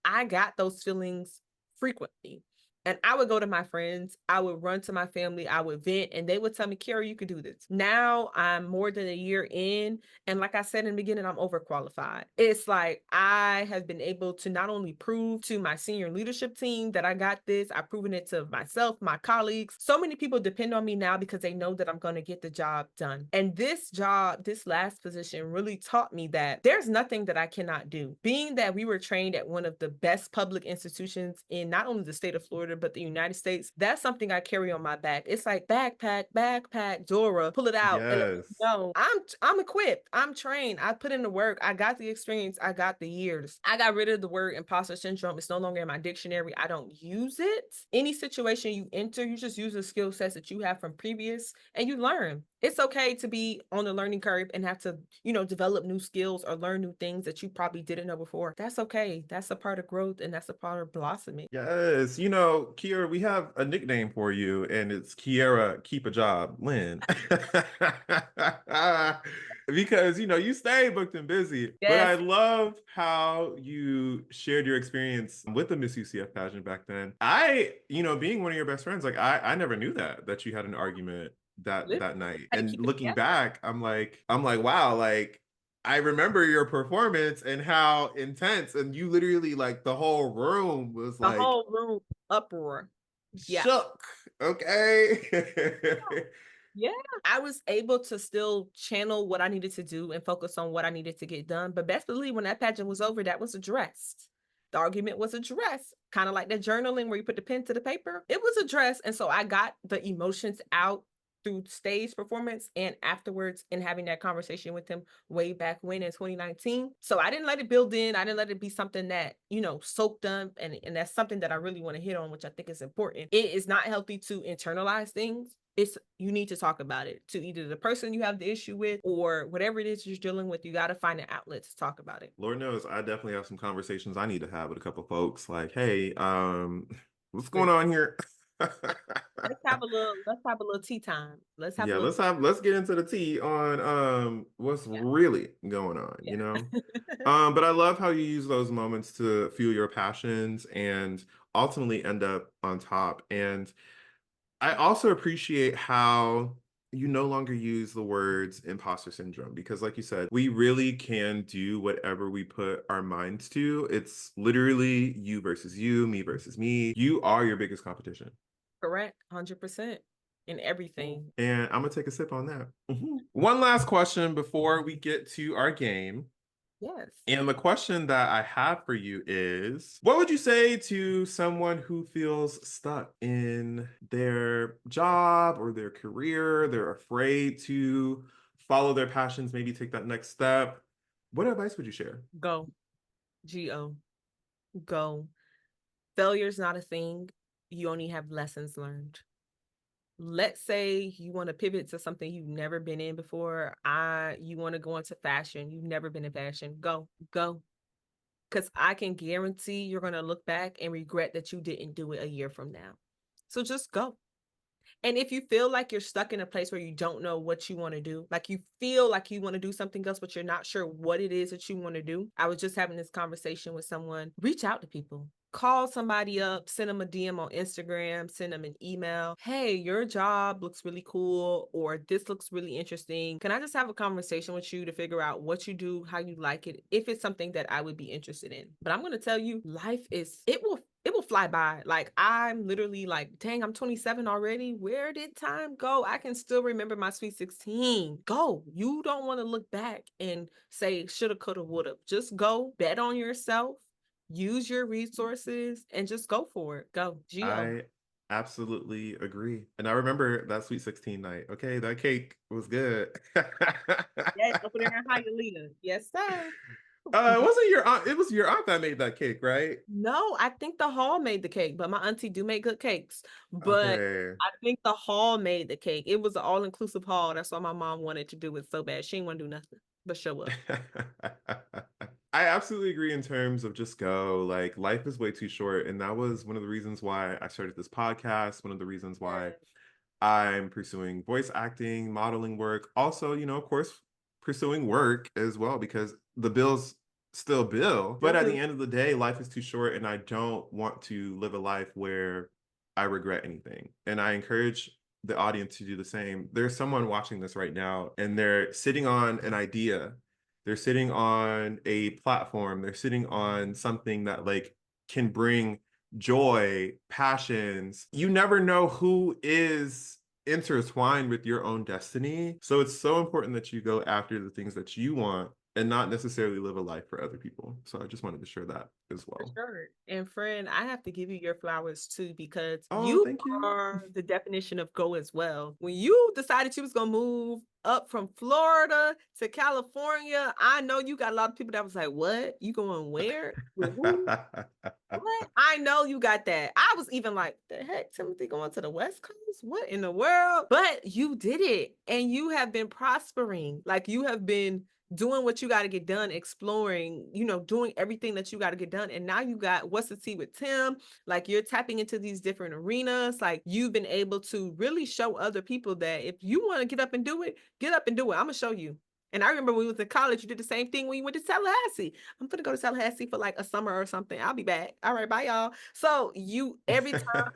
I got those feelings frequently. And I would go to my friends, I would run to my family, I would vent, and they would tell me, Keyera, you could do this. Now I'm more than a year in. And like I said in the beginning, I'm overqualified. It's like I have been able to not only prove to my senior leadership team that I got this, I've proven it to myself, my colleagues. So many people depend on me now because they know that I'm going to get the job done. And this job, this last position, really taught me that there's nothing that I cannot do. Being that we were trained at one of the best public institutions in not only the state of Florida, but the United States, that's something I carry on my back. It's like backpack, Dora, pull it out. And let me know I'm equipped. I'm trained. I put in the work. I got the experience. I got the years. I got rid of the word imposter syndrome. It's no longer in my dictionary. I don't use it. Any situation you enter, you just use the skill sets that you have from previous and you learn. It's okay to be on the learning curve and have to, develop new skills or learn new things that you probably didn't know before. That's okay. That's a part of growth and that's a part of blossoming. Yes. Keyera, we have a nickname for you, and it's Keyera Keep a Job Lyn. Because, you stay booked and busy. Yes. But I love how you shared your experience with the Miss UCF pageant back then. Being one of your best friends, like I never knew that you had an argument that night. And looking back, I'm like, wow, like I remember your performance and how intense, and you literally, like, the whole room was the whole room uproar. Shook. Okay. Yeah, I was able to still channel what I needed to do and focus on what I needed to get done. But best believe when that pageant was over, that was addressed. The argument was addressed, kind of like the journaling where you put the pen to the paper. It was addressed. And so I got the emotions out through stage performance and afterwards in having that conversation with him way back when in 2019. So I didn't let it build in. I didn't let it be something that, soaked up. And that's something that I really want to hit on, which I think is important. It is not healthy to internalize things. you need to talk about it to either the person you have the issue with or whatever it is you're dealing with. You got to find an outlet to talk about it. Lord knows I definitely have some conversations I need to have with a couple folks like, hey, what's going Listen, on here? let's have a little tea time. Let's have a Yeah, little let's get into the tea on what's yeah, really going on, you know? yeah. But I love how you use those moments to fuel your passions and ultimately end up on top. And I also appreciate how you no longer use the words imposter syndrome because, like you said, we really can do whatever we put our minds to. It's literally you versus you, me versus me. You are your biggest competition. Correct, 100% in everything. And I'm gonna take a sip on that. One last question before we get to our game. Yes. And the question that I have for you is, what would you say to someone who feels stuck in their job or their career? They're afraid to follow their passions, maybe take that next step. What advice would you share? Go. Go. Go. Failure's not a thing. You only have lessons learned. Let's say you want to pivot to something you've never been in before. You want to go into fashion. You've never been in fashion. Go. Because I can guarantee you're going to look back and regret that you didn't do it a year from now. So just go. And if you feel like you're stuck in a place where you don't know what you want to do, like you feel like you want to do something else, but you're not sure what it is that you want to do. I was just having this conversation with someone. Reach out to people. Call somebody up, send them a DM on Instagram, send them an email. Hey, your job looks really cool, or this looks really interesting. Can I just have a conversation with you to figure out what you do, how you like it, if it's something that I would be interested in? But I'm going to tell you, it will fly by. Like I'm literally like, dang, I'm 27 already. Where did time go? I can still remember my sweet 16. Go. You don't want to look back and say shoulda, coulda, woulda. Just go, bet on yourself, use your resources, and just go for it. Go. Go. I absolutely agree. And I remember that Sweet 16 night. Okay, that cake was good. Yes, over there in Hialeah. Yes, sir. Wasn't your aunt, it was your aunt that made that cake, right? No, I think the hall made the cake, but my auntie do make good cakes. But Okay. I think the hall made the cake. It was an all-inclusive hall. That's why my mom wanted to do it so bad. She didn't want to do nothing but show up. I absolutely agree in terms of just go. Like, life is way too short. And that was one of the reasons why I started this podcast, one of the reasons why Yes, I'm pursuing voice acting, modeling work. Also, of course, pursuing work as well, because the bills still bill. But still at the do. end of the day, life is too short, and I don't want to live a life where I regret anything. And I encourage the audience to do the same. There's someone watching this right now, and they're sitting on an idea. They're sitting on a platform. They're sitting on something that like can bring joy, passions. You never know who is intertwined with your own destiny. So it's so important that you go after the things that you want and not necessarily live a life for other people. So I just wanted to share that as For well. sure. And friend, I have to give you your flowers too, because Oh, you thank you. are the definition of go as well. When you decided you was gonna move up from Florida to California, I know you got a lot of people that was like, "What? You going where? With who? What?" I know you got that. I was even like, "The heck, Timothy going to the West Coast? What in the world?" But you did it, and you have been prospering. Like you have been doing what you got to get done, exploring, doing everything that you got to get done. And now you got What's the Tea with Tim? Like you're tapping into these different arenas. Like you've been able to really show other people that if you want to get up and do it, get up and do it. I'm going to show you. And I remember when we was in college, you did the same thing when you went to Tallahassee. I'm gonna go to Tallahassee for like a summer or something. I'll be back. All right, bye y'all. So every time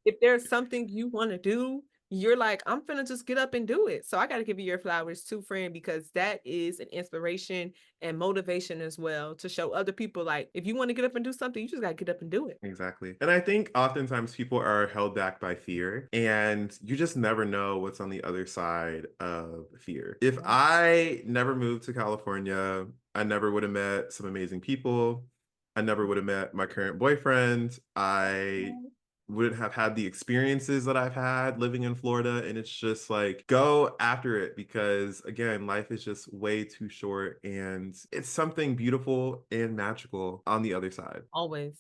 if there's something you want to do, you're like, I'm finna just get up and do it. So I got to give you your flowers too, friend, because that is an inspiration and motivation as well to show other people like, if you want to get up and do something, you just got to get up and do it. Exactly. And I think oftentimes people are held back by fear, and you just never know what's on the other side of fear. If I never moved to California, I never would have met some amazing people. I never would have met my current boyfriend. I wouldn't have had the experiences that I've had living in Florida. And it's just like, go after it because, again, life is just way too short and it's something beautiful and magical on the other side. Always.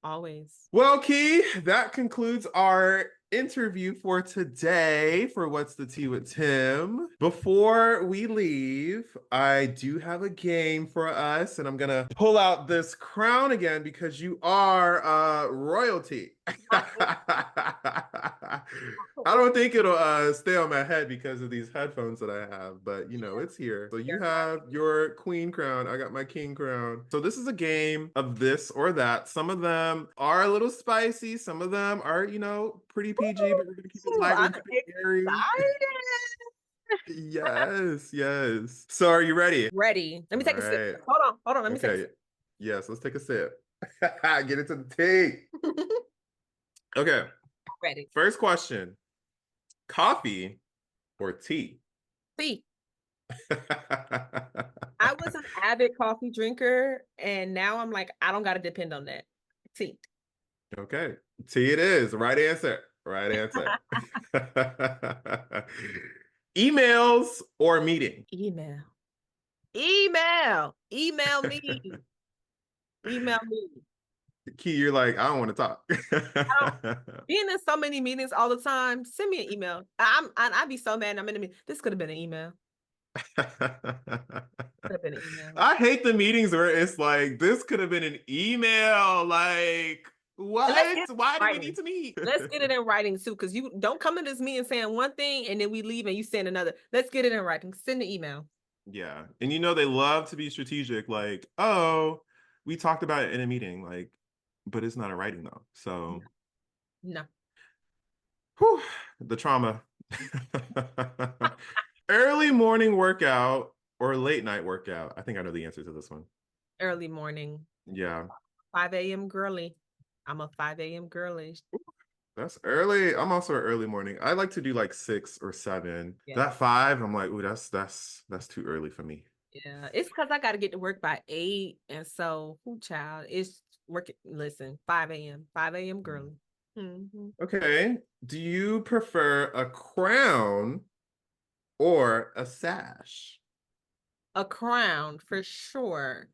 Always. Well, Key, that concludes our interview for today for What's the Tea with Tim. Before we leave, I do have a game for us, and I'm gonna pull out this crown again because you are royalty. I don't think it'll stay on my head because of these headphones that I have, but you know, it's here. So you have your queen crown, I got my king crown. So this is a game of this or that. Some of them are a little spicy, some of them are, you know, pretty PG, but we're gonna keep it light, we're I'm gonna keep it airy. excited. Yes, yes. So are you ready? Ready. Let All me take a sip. right. Hold on. Let me take a Okay. sip. Yes, let's take a sip. Get into the tea. Okay. Ready. First question. Coffee or tea? See, I was an avid coffee drinker, and now I'm like, I don't got to depend on that. See, Okay. Tea it is. Right answer. Right answer. Emails or meeting? email, email me, email me. Key, you're like, I don't want to I don't talk. being in so many meetings all the time. Send me an email. I'd be so mad. I'm in a meeting. This could have been an email. Could have been an email. I hate the meetings where it's like, this could have been an email. Like, And let's what? get it Why in do we writing. need to meet? Let's get it in writing too, because you don't come into this meeting saying one thing and then we leave and you saying another. Let's get it in writing. Send the email. Yeah. And you know, they love to be strategic, like, oh, we talked about it in a meeting, like, but it's not a writing though. No, So, no. whew, the trauma. Early morning workout or late night workout? I think I know the answer to this one. Early morning. Yeah. 5 a.m. girly. I'm a 5 a.m. girly. That's early. I'm also an early morning. I like to do like 6 or 7. Yeah. That 5, I'm like, ooh, that's too early for me. Yeah. It's because I got to get to work by 8. And so, who child? It's working. Listen, 5 a.m. 5 a.m. girly. Mm-hmm. Okay. Do you prefer a crown or a sash? A crown for sure.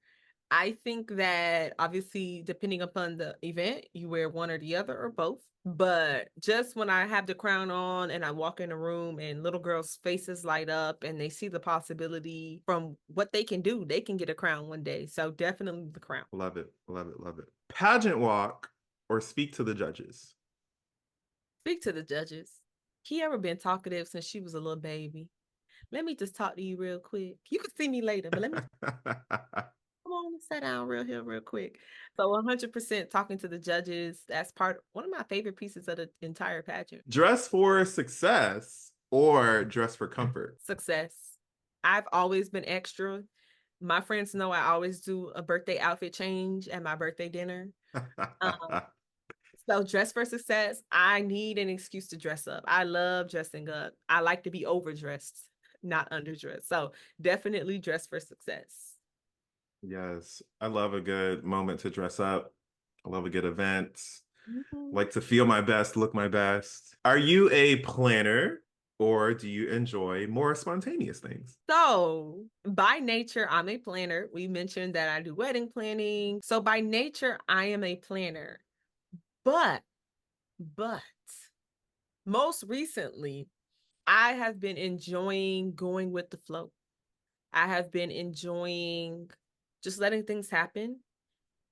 I think that obviously, depending upon the event, you wear one or the other or both. But just when I have the crown on and I walk in a room and little girls' faces light up and they see the possibility from what they can do, they can get a crown one day. So definitely the crown. Love it. Love it. Love it. Pageant walk or speak to the judges? Speak to the judges. Keyera been talkative since she was a little baby. Let me just talk to you real quick. You can see me later, but let me come on and sit down real here real quick. So 100% talking to the judges. That's one of my favorite pieces of the entire pageant. Dress for success or dress for comfort? Success. I've always been extra. My friends know I always do a birthday outfit change at my birthday dinner. So dress for success. I need an excuse to dress up. I love dressing up. I like to be overdressed, not underdressed. So definitely dress for success. Yes, I love a good moment to dress up. I love a good event. Mhm. Like to feel my best, look my best. Are you a planner or do you enjoy more spontaneous things? So, by nature, I'm a planner. We mentioned that I do wedding planning. So, by nature, I am a planner. But, but most recently, I have been enjoying going with the flow. I have been enjoying just letting things happen.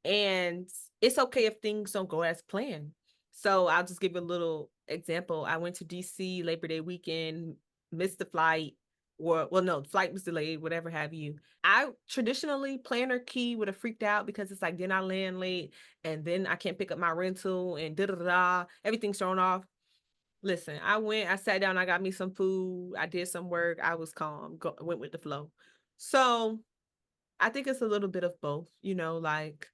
And it's okay if things don't go as planned. So I'll just give a little example. I went to DC Labor Day weekend, missed the flight, or well, no, the flight was delayed, whatever have you. I traditionally planner key would have freaked out because it's like then I land late and then I can't pick up my rental and da da da. Everything's thrown off. Listen, I sat down, I got me some food, I did some work, I was calm, went with the flow. So I think it's a little bit of both, like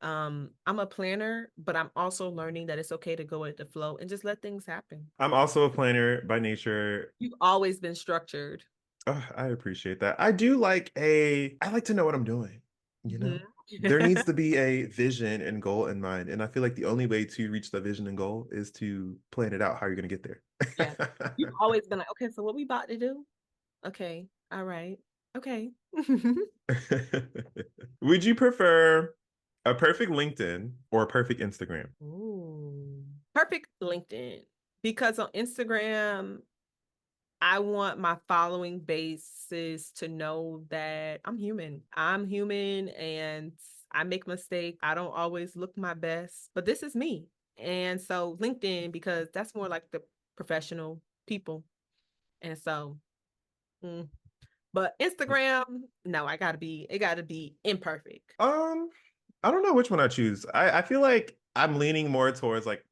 I'm a planner, but I'm also learning that it's okay to go with the flow and just let things happen. I'm also a planner by nature. You've always been structured. Oh, I appreciate that. I like to know what I'm doing, you Mhm. know? There needs to be a vision and goal in mind. And I feel like the only way to reach the vision and goal is to plan it out how you're going to get Yeah. there. You've always been like, okay, so what we about to do? Okay. All right. Okay. Would you prefer a perfect LinkedIn or a perfect Instagram? Ooh. Perfect LinkedIn Because on Instagram, I want my following bases to know that I'm human. I'm human and I make mistakes. I don't always look my best, but this is me. And so LinkedIn, because that's more like the professional people. And so, mm. But Instagram, no, it gotta be imperfect. I don't know which one I choose. I feel like I'm leaning more towards like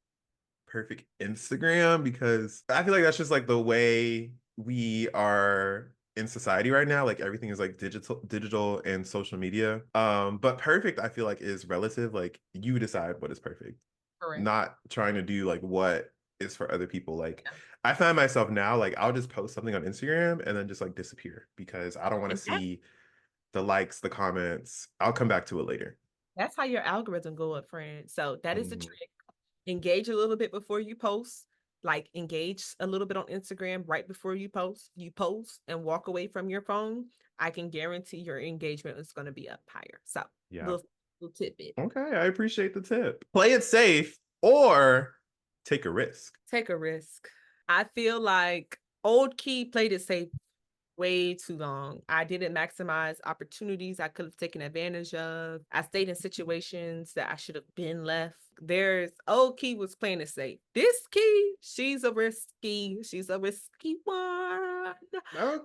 perfect Instagram because I feel like that's just like the way we are in society right now. Like everything is like digital and social media. But perfect I feel like is relative. Like you decide what is perfect, Correct. not trying to do like what is for other people. Like I find myself now like I'll just post something on Instagram and then just like disappear because I don't want to And that's see the likes, the comments. I'll come back to it later. that's how your algorithm go up, friend. So that is the Mhm. trick. Engage a little bit before you post. Like engage a little bit on Instagram right before you post. You post and walk away from your phone. I can guarantee your engagement is going to be up higher. So Yeah. little tidbit. Okay, I appreciate the tip. Play it safe or take a risk. Take a risk. I feel like old Key played it safe way too long. I didn't maximize opportunities I could have taken advantage of. I stayed in situations that I should have been left. There's old Key was playing it safe. This Key, she's a risky one. Um,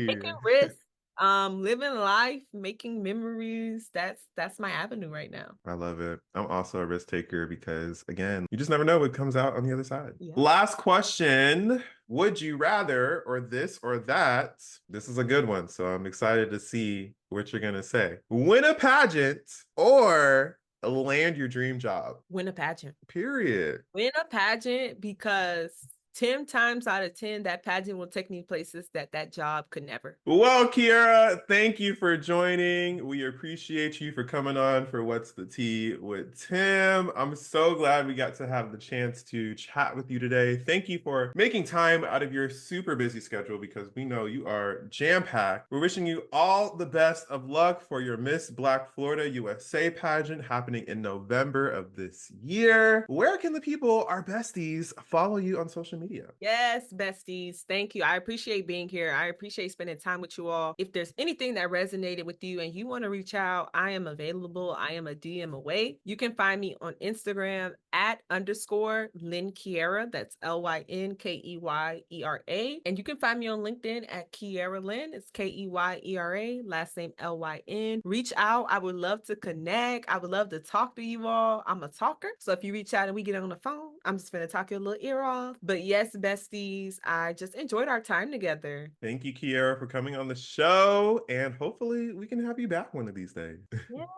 Taking Okay. risks, living life, making memories. That's my avenue right now. I love it. I'm also a risk taker because, again, you just never know what comes out on the other side. Yeah. Last question. Would you rather, or this or that? This is a good one. So I'm excited to see what you're going to say. Win a pageant or land your dream job? Win a pageant. Period. Win a pageant because 10 times out of 10, that pageant will take me places that job could never. Well, Keyera, thank you for joining. We appreciate you for coming on for What's the Tea with Tim. I'm so glad we got to have the chance to chat with you today. Thank you for making time out of your super busy schedule because we know you are jam-packed. We're wishing you all the best of luck for your Miss Black Florida USA pageant happening in November of this year. Where can the people, our besties, follow you on social media? Yes, besties. Thank you. I appreciate being here. I appreciate spending time with you all. If there's anything that resonated with you and you want to reach out, I am available. I am a DM away. You can find me on Instagram at _ Lyn Keyera. That's LYNKEYERA. And you can find me on LinkedIn at Keyera Lyn. It's KEYERA, last name LYN. Reach out. I would love to connect. I would love to talk to you all. I'm a talker. So if you reach out and we get on the phone, I'm just going to talk your little ear off. But yes, besties, I just enjoyed our time together. Thank you, Keyera, for coming on the show. And hopefully we can have you back one of these days. Yes.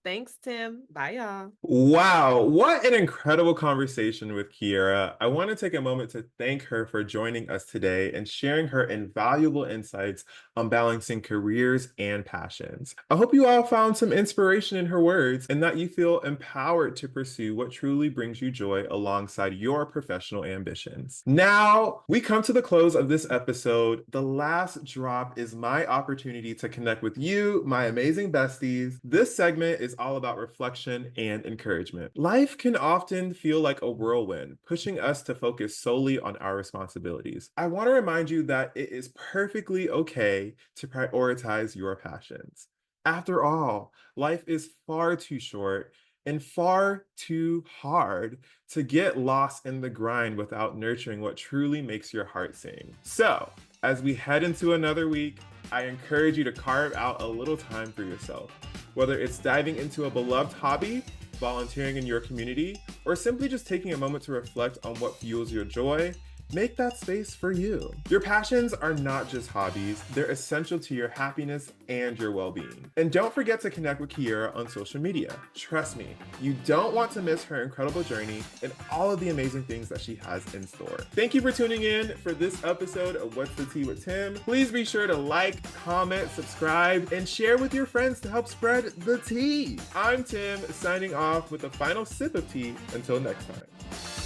Thanks, Tim. Bye, y'all. Wow, what an incredible conversation with Keyera. I want to take a moment to thank her for joining us today and sharing her invaluable insights on balancing careers and passions. I hope you all found some inspiration in her words and that you feel empowered to pursue what truly brings you joy alongside your professional ambitions. Now, we come to the close of this episode. The last drop is my opportunity to connect with you, my amazing besties. This segment is all about reflection and encouragement. Life can often feel like a whirlwind, pushing us to focus solely on our responsibilities. I want to remind you that it is perfectly okay to prioritize your passions. After all, life is far too short and far too hard to get lost in the grind without nurturing what truly makes your heart sing. So, as we head into another week, I encourage you to carve out a little time for yourself. Whether it's diving into a beloved hobby, volunteering in your community, or simply just taking a moment to reflect on what fuels your joy, make that space for you. Your passions are not just hobbies, they're essential to your happiness and your well-being. And don't forget to connect with Keyera on social media. Trust me, you don't want to miss her incredible journey and all of the amazing things that she has in store. Thank you for tuning in for this episode of What's the Tea with Tim. Please be sure to like, comment, subscribe, and share with your friends to help spread the tea. I'm Tim, signing off with a final sip of tea. Until next time.